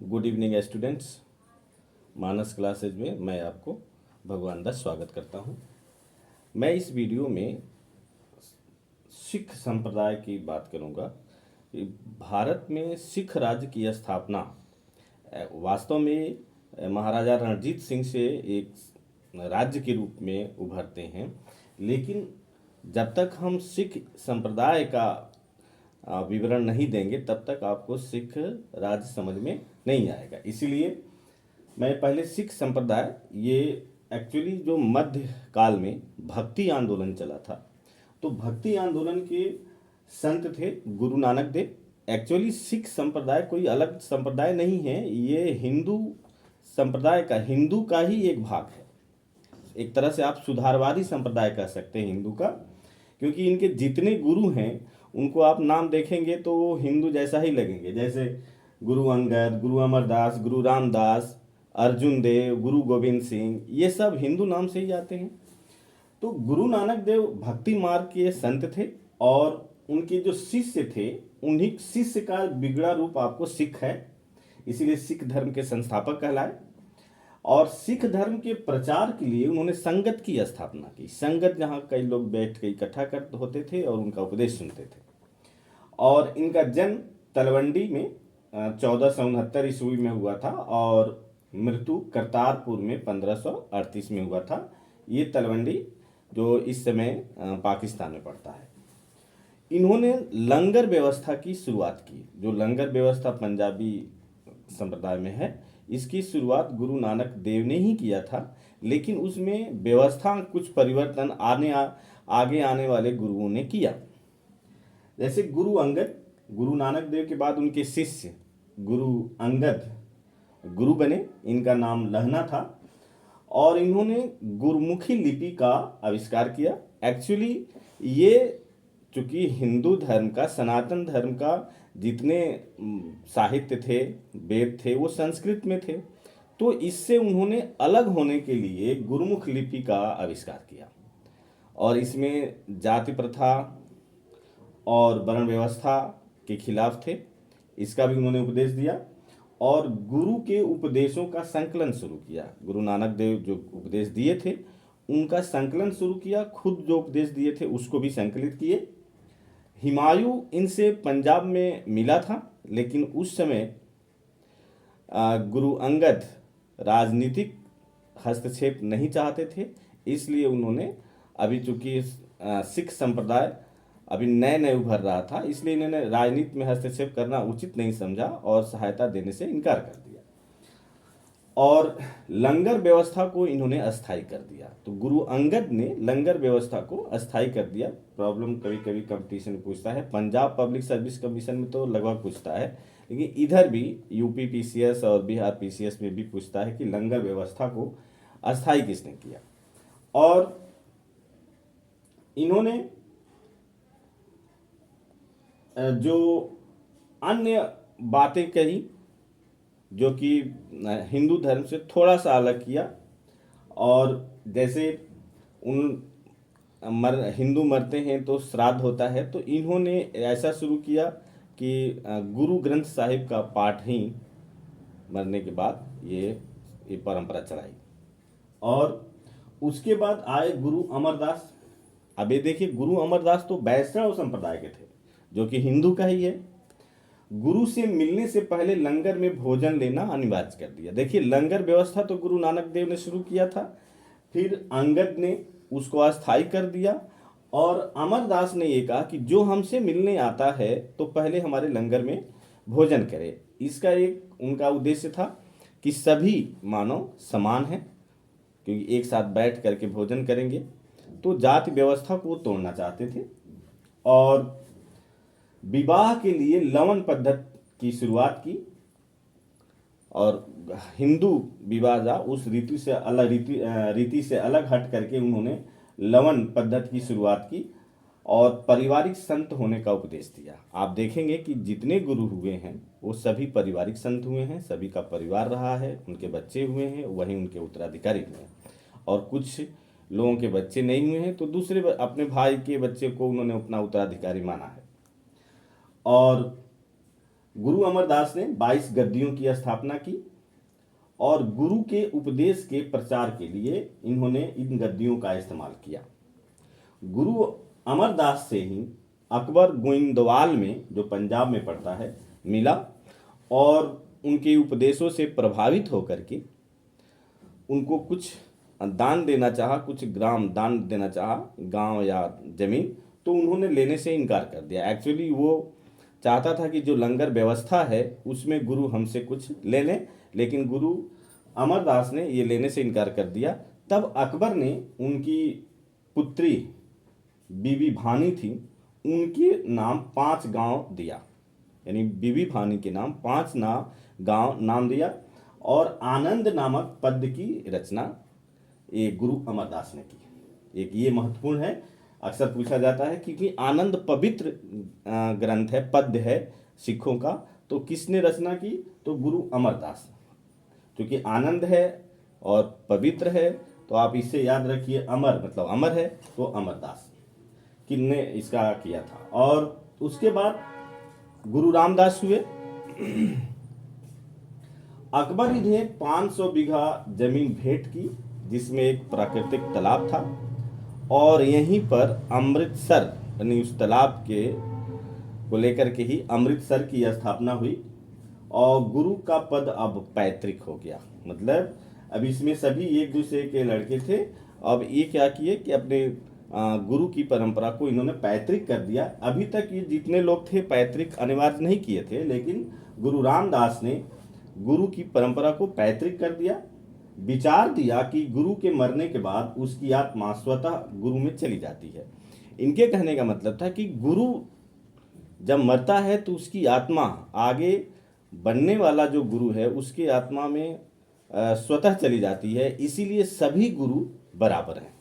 Good evening students. Manas classes में मैं आपको भगवान दास स्वागत करता हूं। मैं इस वीडियो में सिख संप्रदाय की बात करूंगा कि भारत में सिख राज्य की स्थापना वास्तव में महाराजा रणजीत सिंह से एक राज्य के रूप में उभरते हैं। लेकिन जब तक हम सिख संप्रदाय का विवरण नहीं देंगे तब तक आपको सिख राज्य समझ में नहीं आएगा। इसीलिए मैं पहले सिख संप्रदाय, ये एक्चुअली जो मध्य काल में भक्ति आंदोलन चला था, तो भक्ति आंदोलन के संत थे गुरु नानक देव। एक्चुअली सिख संप्रदाय कोई अलग संप्रदाय नहीं है, ये हिंदू संप्रदाय का, हिंदू का ही एक भाग है। एक तरह से आप सुधारवादी संप्रदाय कह सकते हैं हिंदू का, क्योंकि इनके जितने गुरु हैं उनको आप नाम देखेंगे तो वो हिंदू जैसा ही लगेंगे। जैसे गुरु अंगद, गुरु अमरदास, गुरु रामदास, अर्जुन देव, गुरु गोविंद सिंह, ये सब हिंदू नाम से ही आते हैं। तो गुरु नानक देव भक्ति मार्ग के संत थे और उनके जो शिष्य थे, उन्हीं शिष्य का बिगड़ा रूप आपको सिख है, इसीलिए सिख धर्म के संस्थापक कहलाए। और सिख धर्म के प्रचार के लिए उन्होंने संगत की स्थापना की। संगत जहाँ कई लोग बैठ के इकट्ठा कर होते थे और उनका उपदेश सुनते थे। और इनका जन्म तलवंडी में 1469 ईस्वी में हुआ था और मृत्यु करतारपुर में 1538 में हुआ था। ये तलवंडी जो इस समय पाकिस्तान में पड़ता है। इन्होंने लंगर व्यवस्था की शुरुआत की। जो लंगर व्यवस्था पंजाबी संप्रदाय में है, इसकी शुरुआत गुरु नानक देव ने ही किया था, लेकिन उसमें व्यवस्था कुछ परिवर्तन आगे आने वाले गुरुओं ने किया। जैसे गुरु अंगद, गुरु नानक देव के बाद उनके शिष्य गुरु अंगद गुरु बने। इनका नाम लहना था और इन्होंने गुरुमुखी लिपि का आविष्कार किया। एक्चुअली ये चूंकि हिंदू धर्म का, सनातन धर्म का जितने साहित्य थे, वेद थे, वो संस्कृत में थे, तो इससे उन्होंने अलग होने के लिए गुरुमुख लिपि का आविष्कार किया। और इसमें जाति प्रथा और वर्ण व्यवस्था के खिलाफ थे, इसका भी उन्होंने उपदेश दिया। और गुरु के उपदेशों का संकलन शुरू किया। गुरु नानक देव जो उपदेश दिए थे उनका संकलन शुरू किया, खुद जो उपदेश दिए थे उसको भी संकलित किए। हुमायूं इनसे पंजाब में मिला था, लेकिन उस समय गुरु अंगद राजनीतिक हस्तक्षेप नहीं चाहते थे, इसलिए उन्होंने, अभी चूंकि सिख संप्रदाय अभी नए नए उभर रहा था, इसलिए इन्होंने राजनीति में हस्तक्षेप करना उचित नहीं समझा और सहायता देने से इनकार कर दिया और लंगर व्यवस्था को इन्होंने अस्थायी कर दिया। तो गुरु अंगद ने लंगर व्यवस्था को अस्थायी कर दिया। प्रॉब्लम कभी कभी कंपटीशन में पूछता है, पंजाब पब्लिक सर्विस कमीशन में तो लगभग पूछता है, लेकिन इधर भी यूपी पीसीएस और बिहार पीसीएस में भी पूछता है कि लंगर व्यवस्था को अस्थायी किसने किया। और इन्होंने जो अन्य बातें कही जो कि हिंदू धर्म से थोड़ा सा अलग किया। और जैसे हिंदू मरते हैं तो श्राद्ध होता है, तो इन्होंने ऐसा शुरू किया कि गुरु ग्रंथ साहिब का पाठ ही मरने के बाद ये परंपरा चलाई। और उसके बाद आए गुरु अमरदास। अब ये देखिए, गुरु अमरदास तो वैष्णव संप्रदाय के थे जो कि हिंदू का ही है। गुरु से मिलने से पहले लंगर में भोजन लेना अनिवार्य कर दिया। देखिए, लंगर व्यवस्था तो गुरु नानक देव ने शुरू किया था, फिर अंगद ने उसको अस्थायी कर दिया और अमरदास ने ये कहा कि जो हमसे मिलने आता है तो पहले हमारे लंगर में भोजन करे। इसका एक उनका उद्देश्य था कि सभी मानव समान हैं, क्योंकि एक साथ बैठ करके भोजन करेंगे। तो जाति व्यवस्था को तोड़ना चाहते थे और विवाह के लिए लवन पद्धति की शुरुआत की। और हिंदू विवाह जा उस रीति से अलग हट करके उन्होंने लवन पद्धति की शुरुआत की और पारिवारिक संत होने का उपदेश दिया। आप देखेंगे कि जितने गुरु हुए हैं वो सभी पारिवारिक संत हुए हैं, सभी का परिवार रहा है, उनके बच्चे हुए हैं, वहीं उनके उत्तराधिकारी हुए हैं। और कुछ लोगों के बच्चे नहीं हुए हैं तो दूसरे अपने भाई के बच्चे को उन्होंने अपना उत्तराधिकारी माना है। और गुरु अमरदास ने 22 गद्दियों की स्थापना की और गुरु के उपदेश के प्रचार के लिए इन्होंने इन गद्दियों का इस्तेमाल किया। गुरु अमरदास से ही अकबर गोइंदवाल में, जो पंजाब में पड़ता है, मिला और उनके उपदेशों से प्रभावित होकर के उनको कुछ दान देना चाहा, कुछ ग्राम दान देना चाहा, गांव या जमीन, तो उन्होंने लेने से इनकार कर दिया। एक्चुअली वो चाहता था कि जो लंगर व्यवस्था है उसमें गुरु हमसे कुछ ले लें, लेकिन गुरु अमरदास ने ये लेने से इनकार कर दिया। तब अकबर ने उनकी पुत्री बीबी भानी थी, उनके नाम 5 गांव दिया, यानी बीबी भानी के नाम 5 गांव नाम दिया और आनंद नामक पद की रचना ये गुरु अमरदास ने की। एक ये महत्वपूर्ण है, अक्सर पूछा जाता है क्योंकि आनंद पवित्र ग्रंथ है, पद्य है सिखों का, तो किसने रचना की? तो गुरु अमरदास। क्योंकि आनंद है और पवित्र है, तो आप इससे याद रखिए, अमर मतलब अमर है, तो अमरदास किन्ने इसका किया था। और उसके बाद गुरु रामदास हुए। अकबर इन्हें 500 बीघा जमीन भेंट की, जिसमें एक प्राकृतिक तालाब था और यहीं पर अमृतसर, यानी उस तालाब के को लेकर के ही अमृतसर की स्थापना हुई और गुरु का पद अब पैतृक हो गया। मतलब अब इसमें सभी एक दूसरे के लड़के थे। अब ये क्या किए कि अपने गुरु की परंपरा को इन्होंने पैतृक कर दिया। अभी तक ये जितने लोग थे पैतृक अनिवार्य नहीं किए थे, लेकिन गुरु रामदास ने गुरु की परंपरा को पैतृक कर दिया। विचार दिया कि गुरु के मरने के बाद उसकी आत्मा स्वतः गुरु में चली जाती है। इनके कहने का मतलब था कि गुरु जब मरता है तो उसकी आत्मा आगे बनने वाला जो गुरु है उसकी आत्मा में स्वतः चली जाती है, इसीलिए सभी गुरु बराबर हैं।